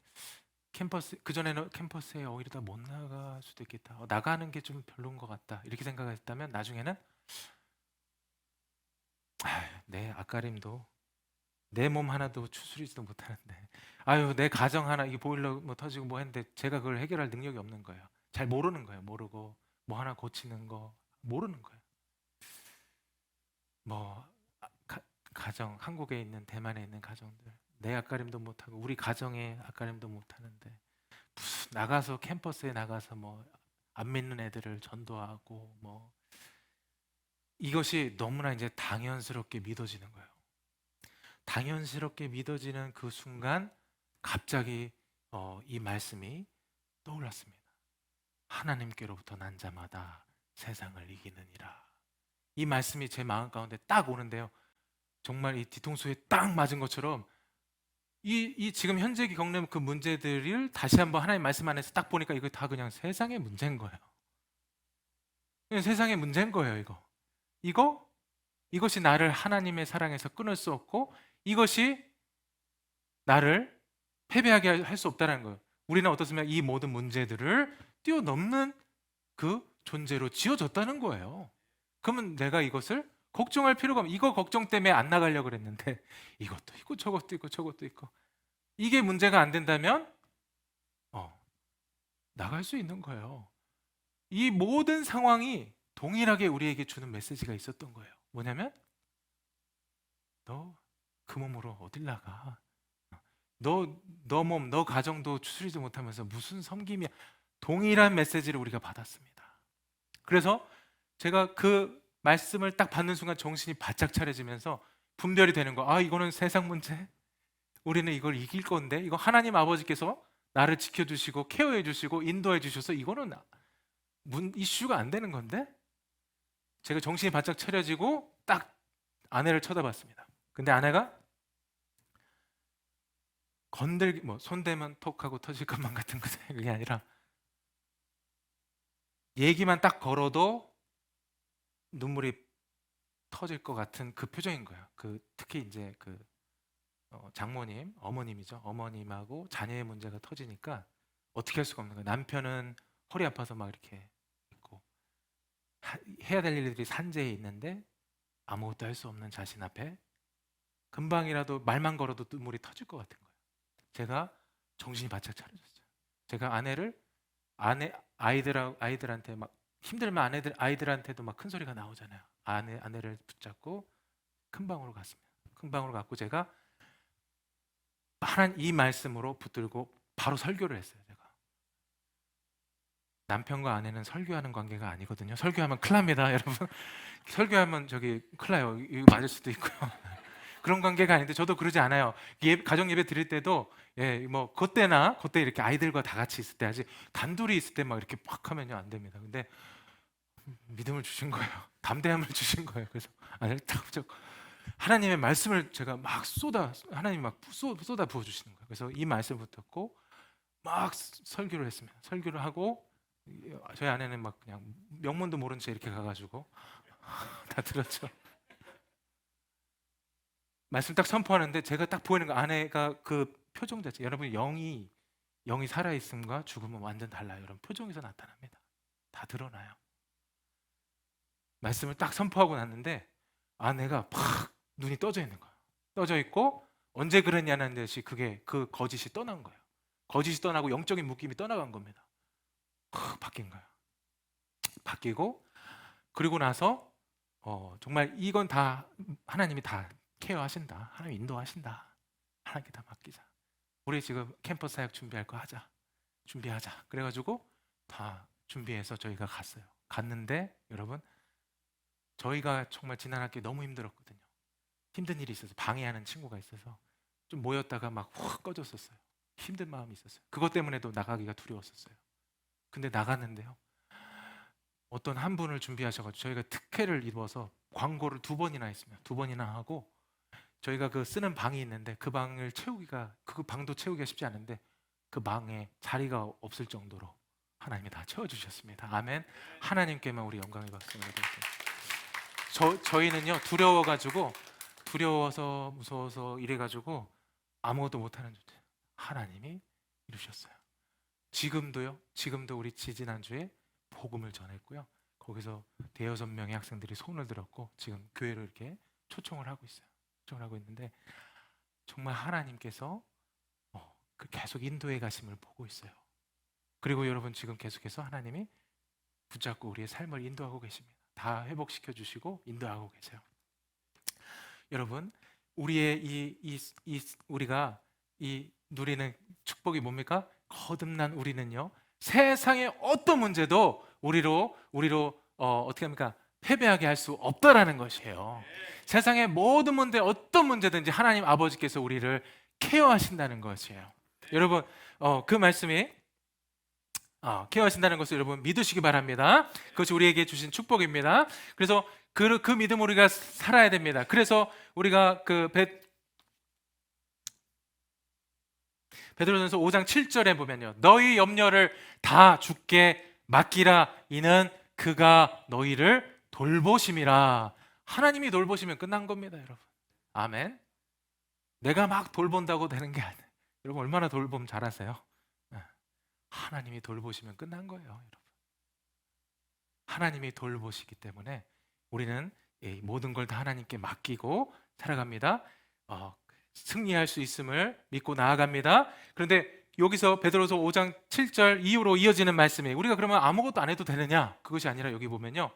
캠퍼스 그전에는 캠퍼스에 이러다 못 나갈 수도 있겠다. 나가는 게 좀 별로인 것 같다. 이렇게 생각했다면 나중에는 내 앞가림도 내 몸 하나도 추스리지도 못하는데 아유 내 가정 하나 이 보일러 뭐 터지고 뭐 했는데 제가 그걸 해결할 능력이 없는 거예요. 잘 모르는 거예요. 모르고 뭐 하나 고치는 거 모르는 거예요. 뭐 가정 한국에 있는 대만에 있는 가정들 내 앞가림도 못하고 우리 가정의 앞가림도 못하는데 무슨 나가서 캠퍼스에 나가서 뭐 안 믿는 애들을 전도하고 뭐 이것이 너무나 이제 당연스럽게 믿어지는 거예요. 당연스럽게 믿어지는 그 순간 갑자기 이 말씀이 떠올랐습니다. 하나님께로부터 난 자마다 세상을 이기느니라. 이 말씀이 제 마음 가운데 딱 오는데요. 정말 이 뒤통수에 딱 맞은 것처럼 이 지금 현재 겪는 그 문제들을 다시 한번 하나님 말씀 안에서 딱 보니까 이거 다 그냥 세상의 문제인 거예요. 그냥 세상의 문제인 거예요, 이것이 나를 하나님의 사랑에서 끊을 수 없고 이것이 나를 패배하게 할 수 없다는 거예요. 우리는 어떻습니까? 이 모든 문제들을 뛰어넘는 그 존재로 지어졌다는 거예요. 그러면 내가 이것을 걱정할 필요가 없어. 이거 걱정 때문에 안 나가려고 그랬는데 이것도 있고 저것도 있고 저것도 있고 이게 문제가 안 된다면 나갈 수 있는 거예요. 이 모든 상황이 동일하게 우리에게 주는 메시지가 있었던 거예요. 뭐냐면 너 그 몸으로 어딜 나가? 너 몸, 너 가정도 추스리지 못하면서 무슨 섬김이야? 동일한 메시지를 우리가 받았습니다. 그래서 제가 그 말씀을 딱 받는 순간 정신이 바짝 차려지면서 분별이 되는 거. 이거는 세상 문제. 우리는 이걸 이길 건데 이거 하나님 아버지께서 나를 지켜주시고 케어해 주시고 인도해 주셔서 이거는 이슈가 안 되는 건데 제가 정신이 바짝 차려지고 딱 아내를 쳐다봤습니다. 근데 아내가 뭐 손대면 톡하고 터질 것만 같은 그게 아니라 얘기만 딱 걸어도 눈물이 터질 것 같은 그 표정인 거예요. 특히 이제 장모님, 어머님이죠. 어머님하고 자녀의 문제가 터지니까 어떻게 할 수가 없는 거예요. 남편은 허리 아파서 막 이렇게 있고 해야 될 일들이 산재해 있는데 아무것도 할 수 없는 자신 앞에 금방이라도 말만 걸어도 눈물이 터질 것 같은 거예요. 제가 정신이 바짝 차려졌어요. 제가 아이들한테 막 힘들면 아이들한테도 막 큰 소리가 나오잖아요. 아내를 붙잡고 큰 방으로 갔습니다. 큰 방으로 갔고 제가 하나님 이 말씀으로 붙들고 바로 설교를 했어요. 제가 남편과 아내는 설교하는 관계가 아니거든요. 설교하면 큰일 납니다, 여러분. 설교하면 큰일 나요. 이거 맞을 수도 있고요. 그런 관계가 아닌데 저도 그러지 않아요. 가정 예배 드릴 때도 뭐 그때 이렇게 아이들과 다 같이 있을 때 하지 단둘이 있을 때 막 이렇게 팍 하면요 안 됩니다. 근데 믿음을 주신 거예요. 담대함을 주신 거예요. 그래서 아내를 딱 붙잡고 하나님의 말씀을 제가 막 하나님이 막 쏟아 부어 주시는 거예요. 그래서 이 말씀을 붙잡고 막 설교를 했습니다. 설교를 하고 저희 아내는 막 그냥 명문도 모른 채 이렇게 가가지고 다 들었죠. 말씀 딱 선포하는데 제가 딱 보이는 거 아내가 그 표정 자체 여러분 영이 살아있음과 죽음은 완전 달라요. 여러분 표정에서 나타납니다. 다 드러나요. 말씀을 딱 선포하고 났는데 아내가 팍 눈이 떠져 있는 거예요. 떠져 있고 언제 그랬냐는 듯이 그게 그 거짓이 떠난 거예요. 거짓이 떠나고 영적인 묶임이 떠나간 겁니다. 확 바뀐 거예요. 바뀌고 그리고 나서 정말 이건 다 하나님이 다 케어하신다. 하나님 인도하신다. 하나님께 다 맡기자. 우리 지금 캠퍼스 사역 준비할 거 하자. 준비하자. 그래가지고 다 준비해서 저희가 갔어요. 갔는데 여러분 저희가 정말 지난 학기 너무 힘들었거든요. 힘든 일이 있어서 방해하는 친구가 있어서 좀 모였다가 막 확 꺼졌었어요. 힘든 마음이 있었어요. 그것 때문에도 나가기가 두려웠었어요. 근데 나갔는데요. 어떤 한 분을 준비하셔가지고 저희가 특혜를 입어서 광고를 2번이나 했습니다. 2번이나 하고 저희가 그 쓰는 방이 있는데 그 방을 채우기가 그 방도 채우기가 쉽지 않은데 그 방에 자리가 없을 정도로 하나님이 다 채워주셨습니다. 아멘. 하나님께만 우리 영광을 받습니다. 저희는요 두려워서 무서워서 이래가지고 아무것도 못하는 존재. 하나님이 이루셨어요. 지금도 우리 지지난주에 복음을 전했고요. 거기서 5-6명의 학생들이 손을 들었고 지금 교회로 이렇게 초청을 하고 있어요. 초청을 하고 있는데 정말 하나님께서 계속 인도해 가심을 보고 있어요. 그리고 여러분 지금 계속해서 하나님이 붙잡고 우리의 삶을 인도하고 계십니다. 다 회복시켜 주시고 인도하고 계세요. 여러분 우리의 우리가 이 누리는 축복이 뭡니까? 거듭난 우리는요 세상의 어떤 문제도 우리로 어떻게 합니까? 패배하게 할 수 없다라는 것이에요. 세상의 모든 문제 어떤 문제든지 하나님 아버지께서 우리를 케어하신다는 것이에요. 여러분 그 말씀이 케어하신다는 것을 여러분 믿으시기 바랍니다. 그것이 우리에게 주신 축복입니다. 그래서 그 믿음으로 우리가 살아야 됩니다. 그래서 우리가 베드로전서 5장 7절에 보면요. 너희 염려를 다 주께 맡기라. 이는 그가 너희를 돌보심이라. 하나님이 돌보시면 끝난 겁니다, 여러분. 아멘. 내가 막 돌본다고 되는 게 아니에요. 여러분 얼마나 돌봄 잘하세요? 하나님이 돌보시면 끝난 거예요, 여러분. 하나님이 돌보시기 때문에 우리는 모든 걸 다 하나님께 맡기고 살아갑니다. 승리할 수 있음을 믿고 나아갑니다. 그런데 여기서 베드로서 5장 7절 이후로 이어지는 말씀이 우리가 그러면 아무것도 안 해도 되느냐? 그것이 아니라 여기 보면요.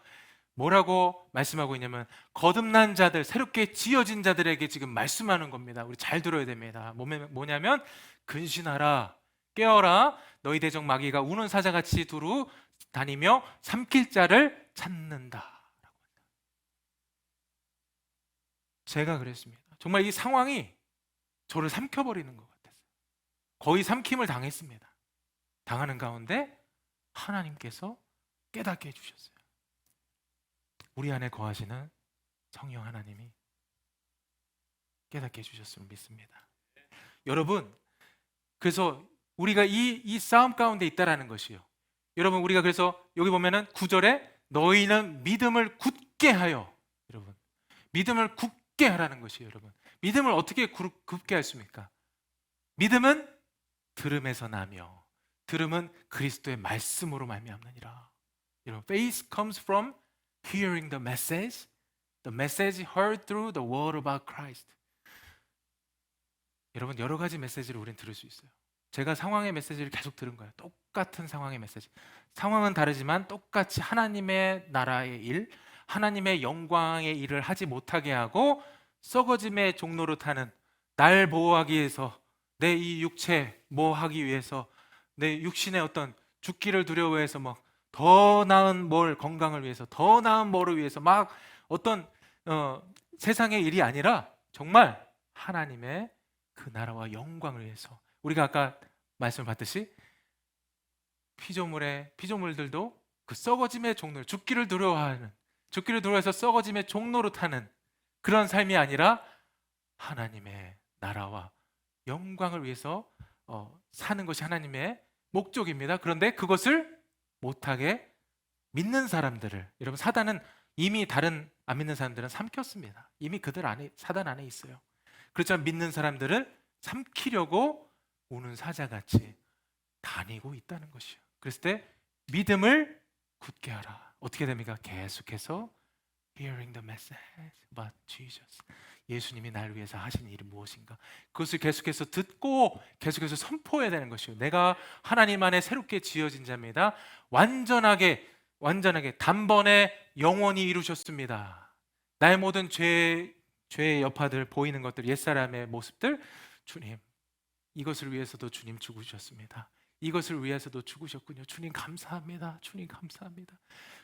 뭐라고 말씀하고 있냐면 거듭난 자들, 새롭게 지어진 자들에게 지금 말씀하는 겁니다. 우리 잘 들어야 됩니다. 뭐냐면 근신하라, 깨어라, 너희 대적 마귀가 우는 사자같이 두루 다니며 삼킬 자를 찾는다. 제가 그랬습니다. 정말 이 상황이 저를 삼켜버리는 것 같았어요. 거의 삼킴을 당했습니다. 당하는 가운데 하나님께서 깨닫게 해주셨어요. 우리 안에 거하시는 성령 하나님이 깨닫게 해주셨음을 믿습니다. 여러분, 그래서 우리가 이 싸움 가운데 있다라는 것이요. 여러분, 우리가 그래서 여기 보면은 9절에 너희는 믿음을 굳게 하여, 여러분, 믿음을 굳게 하라는 것이에요. 여러분, 믿음을 어떻게 굳게 했습니까? 믿음은 들음에서 나며 들음은 그리스도의 말씀으로 말미암느니라. 여러분, faith comes from hearing the message heard through the word about Christ. 여러분, 여러 가지 메시지를 우리는 들을 수 있어요. 제가 상황의 메시지를 계속 들은 거예요. 똑같은 상황의 메시지. 상황은 다르지만 똑같이 하나님의 나라의 일, 하나님의 영광의 일을 하지 못하게 하고 썩어짐의 종로로 타는, 날 보호하기 위해서, 내 이 육체 모하기 위해서, 내 육신의 어떤 죽기를 두려워해서 막 더 나은 건강을 위해서, 더 나은 뭐를 위해서 막 어떤 세상의 일이 아니라 정말 하나님의 그 나라와 영광을 위해서, 우리가 아까 말씀을 봤듯이 피조물들도 그 썩어짐의 종로, 죽기를 두려워해서 썩어짐의 종로로 타는 그런 삶이 아니라 하나님의 나라와 영광을 위해서 사는 것이 하나님의 목적입니다. 그런데 그것을 못하게 믿는 사람들을, 여러분 사단은 이미 다른 안 믿는 사람들은 삼켰습니다. 이미 그들 안에, 사단 안에 있어요. 그렇지만 믿는 사람들을 삼키려고 오는 사자같이 다니고 있다는 것이요. 그랬을 때 믿음을 굳게 하라. 어떻게 됩니까? 계속해서 hearing the message about Jesus. 예수님이 날 위해서 하신 일이 무엇인가? 그것을 계속해서 듣고 계속해서 선포해야 되는 것이요. 내가 하나님 안에 새롭게 지어진 자입니다. 완전하게 단번에 영원히 이루셨습니다. 나의 모든 죄의 여파들, 보이는 것들, 옛사람의 모습들, 주님 이것을 위해서도 주님 죽으셨습니다. 이것을 위해서도 죽으셨군요. 주님 감사합니다. 주님 감사합니다.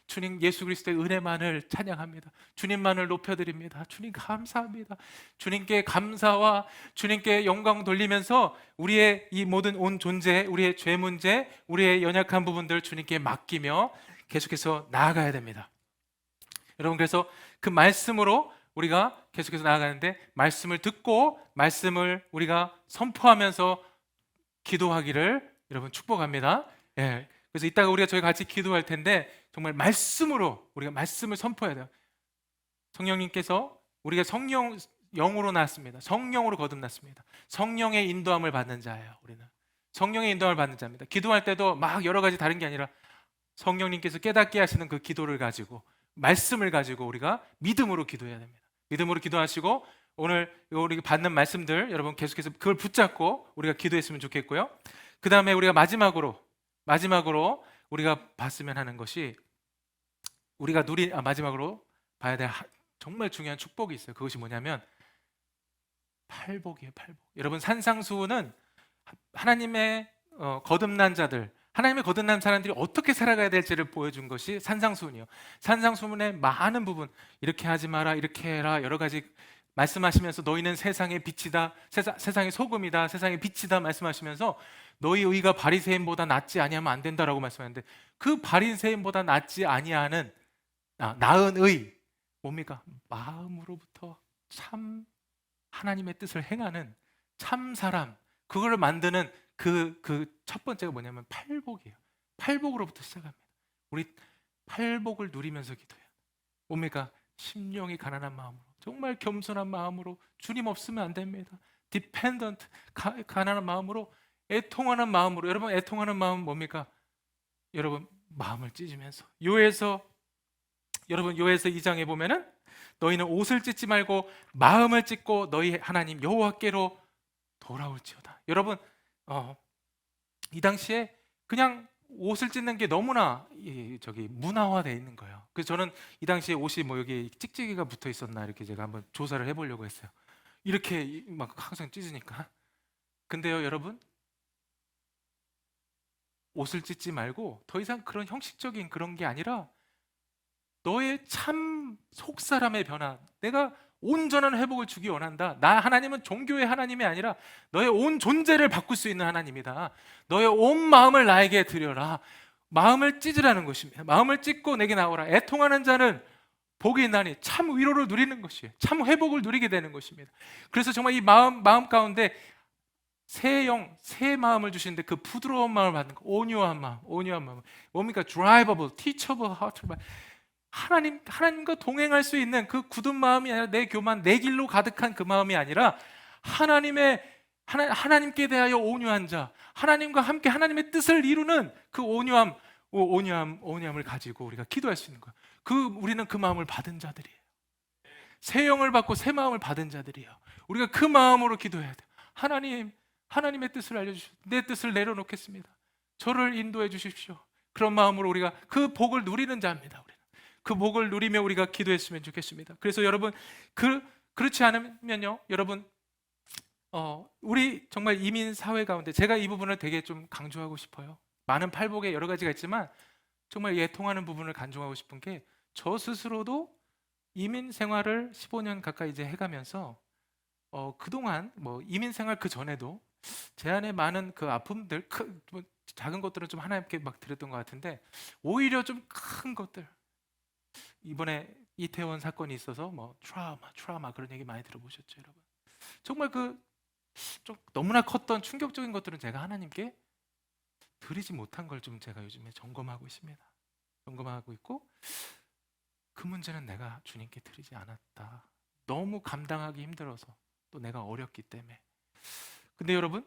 주님 예수 그리스도의 은혜만을 찬양합니다. 주님만을 높여드립니다. 주님 감사합니다. 주님께 감사와 주님께 영광 돌리면서 우리의 이 모든 온 존재, 우리의 죄 문제, 우리의 연약한 부분들 주님께 맡기며 계속해서 나아가야 됩니다. 여러분, 그래서 그 말씀으로 우리가 계속해서 나아가는데, 말씀을 듣고 말씀을 우리가 선포하면서 기도하기를 여러분 축복합니다. 예. 그래서 이따가 저희 같이 기도할 텐데 정말 말씀으로 우리가 말씀을 선포해야 돼요. 성령님께서 우리가 영으로 났습니다. 성령으로 거듭났습니다. 성령의 인도함을 받는 자예요. 우리는 성령의 인도함을 받는 자입니다. 기도할 때도 막 여러 가지 다른 게 아니라 성령님께서 깨닫게 하시는 그 기도를 가지고, 말씀을 가지고 우리가 믿음으로 기도해야 됩니다. 믿음으로 기도하시고 오늘 우리가 받는 말씀들 여러분 계속해서 그걸 붙잡고 우리가 기도했으면 좋겠고요. 그 다음에 우리가 마지막으로 우리가 봤으면 하는 것이, 우리가 마지막으로 봐야 될 정말 중요한 축복이 있어요. 그것이 뭐냐면 팔복이에요. 팔복. 여러분, 산상수훈은 하나님의 거듭난 자들, 하나님의 거듭난 사람들이 어떻게 살아가야 될지를 보여준 것이 산상수훈이에요. 산상수훈의 많은 부분, 이렇게 하지 마라, 이렇게 해라, 여러 가지 말씀하시면서 너희는 세상의 빛이다, 세상의 소금이다, 세상의 빛이다 말씀하시면서 너희 의가 바리새인보다 낫지 아니하면 안 된다라고 말씀하는데, 그 바리새인보다 낫지 아니하는 나은 의 뭡니까? 마음으로부터 참 하나님의 뜻을 행하는 참 사람, 그걸 만드는 그 첫 번째가 뭐냐면 팔복이에요. 팔복으로부터 시작합니다. 우리 팔복을 누리면서 기도해요. 뭡니까? 심령이 가난한 마음으로, 정말 겸손한 마음으로, 주님 없으면 안 됩니다. 디펜던트, 가난한 마음으로, 애통하는 마음으로. 여러분, 애통하는 마음은 뭡니까? 여러분, 마음을 찢으면서 요에서 2장에 보면은 너희는 옷을 찢지 말고 마음을 찢고 너희 하나님 여호와께로 돌아올지어다. 여러분, 이 당시에 그냥 옷을 찢는 게 너무나 문화화되어 있는 거예요. 그래서 저는 이 당시에 옷이 여기 찍찍이가 붙어 있었나 이렇게 제가 한번 조사를 해보려고 했어요. 이렇게 막 항상 찢으니까. 근데요, 여러분, 옷을 찢지 말고 더 이상 그런 형식적인 그런 게 아니라 너의 참 속사람의 변화, 내가 온전한 회복을 주기 원한다. 하나님은 종교의 하나님이 아니라 너의 온 존재를 바꿀 수 있는 하나님이다. 너의 온 마음을 나에게 드려라. 마음을 찢으라는 것입니다. 마음을 찢고 내게 나오라. 애통하는 자는 복이 있나니, 참 위로를 누리는 것이에요. 참 회복을 누리게 되는 것입니다. 그래서 정말 이 마음 가운데 새 마음을 주시는데, 그 부드러운 마음을 받는 거, 온유한 마음. 뭡니까? drivable, teachable heart. 하나님과 동행할 수 있는 그 굳은 마음이 아니라, 내 교만, 내 길로 가득한 그 마음이 아니라 하나님께 대하여 온유한 자, 하나님과 함께 하나님의 뜻을 이루는 그 온유함을 가지고 우리가 기도할 수 있는 거예요. 우리는 그 마음을 받은 자들이에요. 새 영을 받고 새 마음을 받은 자들이에요. 우리가 그 마음으로 기도해야 돼요. 하나님의 뜻을 알려주십시오. 내 뜻을 내려놓겠습니다. 저를 인도해 주십시오. 그런 마음으로 우리가 그 복을 누리는 자입니다. 우리는 그 복을 누리며 우리가 기도했으면 좋겠습니다. 그래서 여러분, 그렇지 않으면요, 여러분, 우리 정말 이민 사회 가운데 제가 이 부분을 되게 좀 강조하고 싶어요. 많은 팔복에 여러 가지가 있지만 정말 예통하는 부분을 간증하고 싶은 게, 저 스스로도 이민 생활을 15년 가까이 이제 해가면서 그동안 이민 생활 그 전에도 제 안에 많은 그 아픔들, 작은 것들은 좀 하나님께 막 드렸던 것 같은데, 오히려 좀 큰 것들, 이번에 이태원 사건이 있어서 트라우마 그런 얘기 많이 들어보셨죠, 여러분? 정말 좀 너무나 컸던 충격적인 것들은 제가 하나님께 드리지 못한 걸 좀 제가 요즘에 점검하고 있습니다. 점검하고 있고, 그 문제는 내가 주님께 드리지 않았다. 너무 감당하기 힘들어서, 또 내가 어렸기 때문에. 근데 여러분,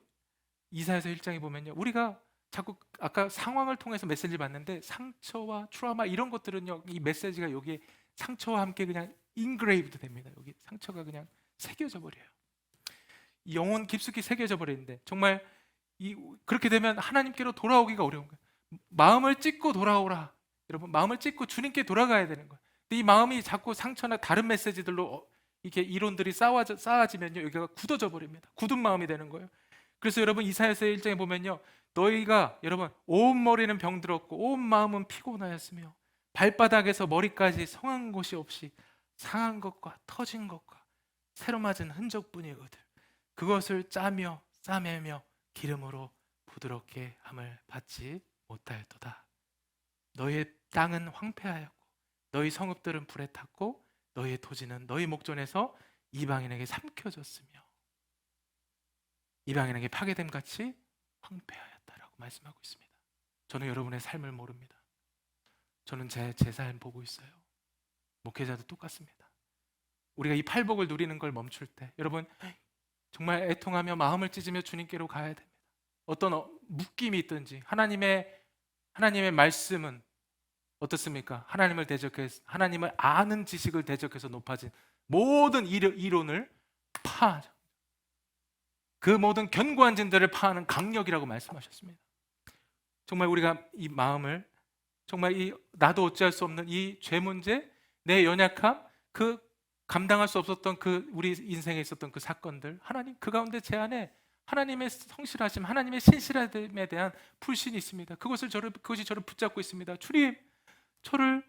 이사야서 1장에 보면요, 우리가 자꾸 아까 상황을 통해서 메시지를 받는데, 상처와 트라우마 이런 것들은요, 이 메시지가 여기에 상처와 함께 그냥 인그레이브드 됩니다. 여기 상처가 그냥 새겨져 버려요. 영혼 깊숙이 새겨져 버리는데, 정말 그렇게 되면 하나님께로 돌아오기가 어려운 거예요. 마음을 찢고 돌아오라. 여러분, 마음을 찢고 주님께 돌아가야 되는 거예요. 근데 이 마음이 자꾸 상처나 다른 메시지들로 이렇게 이론들이 쌓아지면요, 여기가 굳어져 버립니다. 굳은 마음이 되는 거예요. 그래서 여러분, 이사야서 1장에 보면요, 너희가, 여러분, 온 머리는 병들었고 온 마음은 피곤하였으며 발바닥에서 머리까지 성한 곳이 없이 상한 것과 터진 것과 새로 맞은 흔적뿐이거든. 그것을 짜며 싸매며 기름으로 부드럽게 함을 받지 못하였도다. 너희의 땅은 황폐하였고 너희 성읍들은 불에 탔고 너희의 토지는 너희 목전에서 이방인에게 삼켜졌으며 이방인에게 파괴됨 같이 황폐하였다라고 말씀하고 있습니다. 저는 여러분의 삶을 모릅니다. 저는 제 삶 보고 있어요. 목회자도 똑같습니다. 우리가 이 팔복을 누리는 걸 멈출 때, 여러분, 정말 애통하며 마음을 찢으며 주님께로 가야 됩니다. 어떤 묶임이 있든지, 하나님의 말씀은 어떻습니까? 하나님을 아는 지식을 대적해서 높아진 모든 이론을 파하죠. 그 모든 견고한 진들을 파하는 강력이라고 말씀하셨습니다. 정말 우리가 이 마음을, 정말 나도 어찌할 수 없는 이 죄 문제, 내 연약함, 그 감당할 수 없었던 그 우리 인생에 있었던 그 사건들, 하나님 그 가운데 제 안에 하나님의 성실하심, 하나님의 신실함에 대한 불신이 있습니다. 그것이 저를 붙잡고 있습니다. 주님, 저를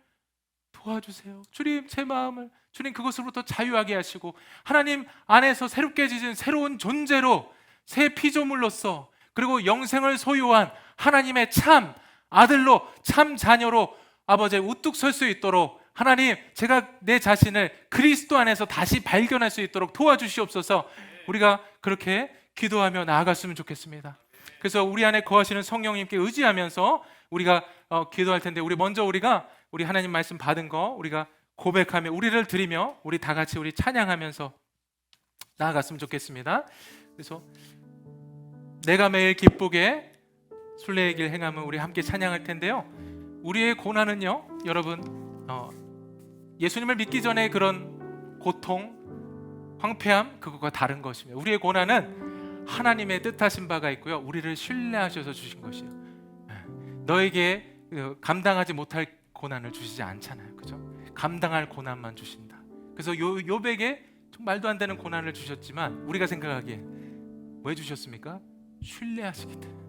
도와주세요. 주님, 제 마음을, 주님 그것으로부터 자유하게 하시고 하나님 안에서 새롭게 지은 새로운 존재로, 새 피조물로서, 그리고 영생을 소유한 하나님의 참 아들로, 참 자녀로 아버지 우뚝 설 수 있도록 하나님, 제가 내 자신을 그리스도 안에서 다시 발견할 수 있도록 도와주시옵소서. 우리가 그렇게 기도하며 나아갔으면 좋겠습니다. 그래서 우리 안에 거하시는 성령님께 의지하면서 우리가 기도할 텐데, 우리 하나님 말씀 받은 거 우리가 고백하며 우리를 드리며 우리 다 같이 우리 찬양하면서 나아갔으면 좋겠습니다. 그래서 내가 매일 기쁘게 순례의 길 행함을 우리 함께 찬양할 텐데요. 우리의 고난은요, 여러분, 예수님을 믿기 전에 그런 고통, 황폐함, 그것과 다른 것입니다. 우리의 고난은 하나님의 뜻하신 바가 있고요, 우리를 신뢰하셔서 주신 것이에요. 너에게 감당하지 못할 고난을 주시지 않잖아요, 그죠? 감당할 고난만 주신다. 그래서 욥에게 좀 말도 안 되는 고난을 주셨지만 우리가 생각하기에 왜 주셨습니까? 신뢰하시기 때문에.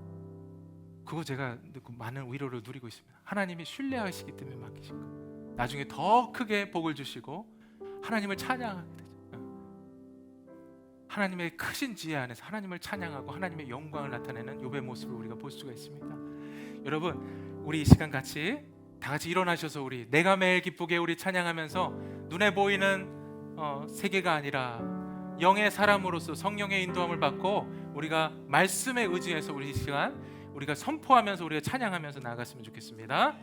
그거 제가 많은 위로를 누리고 있습니다. 하나님이 신뢰하시기 때문에 맡기신 거예요. 나중에 더 크게 복을 주시고 하나님을 찬양하게 되죠. 하나님의 크신 지혜 안에서 하나님을 찬양하고 하나님의 영광을 나타내는 욥의 모습을 우리가 볼 수가 있습니다. 여러분, 우리 이 시간 같이 다 같이 일어나셔서 우리 내가 매일 기쁘게 우리 찬양하면서 눈에 보이는 세계가 아니라 영의 사람으로서 성령의 인도함을 받고 우리가 말씀에 의지해서 우리 이 시간 우리가 선포하면서 우리가 찬양하면서 나아갔으면 좋겠습니다.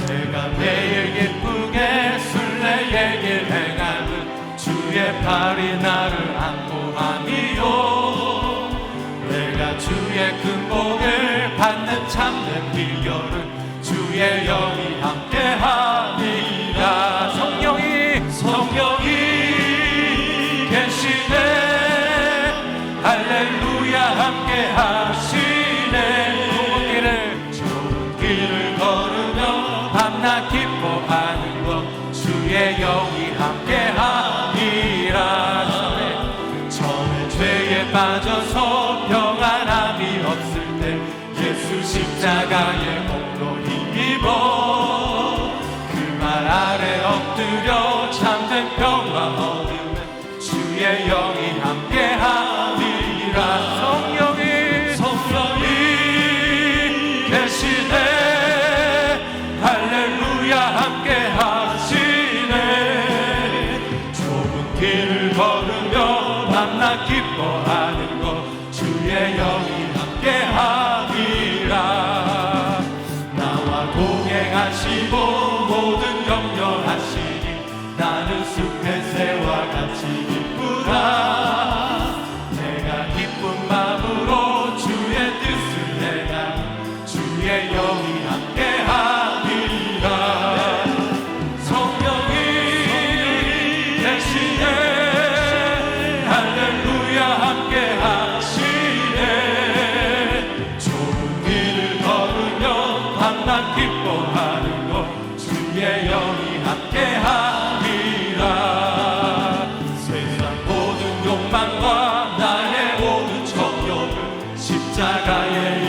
내가 매일 기쁘게 순례의 길 행하는 주의 팔이 나를 안보함이요, 내가 주의 큰 복을 받는 참된 비결은 주의 영이 함께하니라. 성령이 계시네. 할렐루야, 함께하시네. 좋은 길을 걸으며 밤낮 기뻐하는 것 주의 영이 함께하니라. 처음에 죄에 빠져서 평안함이 없을 때 예수 십자가의 공로 힘입어 그 말 아래 엎드려 참된 평화 얻으면 주의 영이 함께 기쁜 마음으로 주의 뜻을 행한 주의 영이 함께하리라. 성령이 대신에 할렐루야 함께하시네. 좋은 길을 걸으며 밤낮 기뻐하는 것 주의 영이 함께하리라. 세상 모든 욕망과 나의 모든 정욕을 십자가에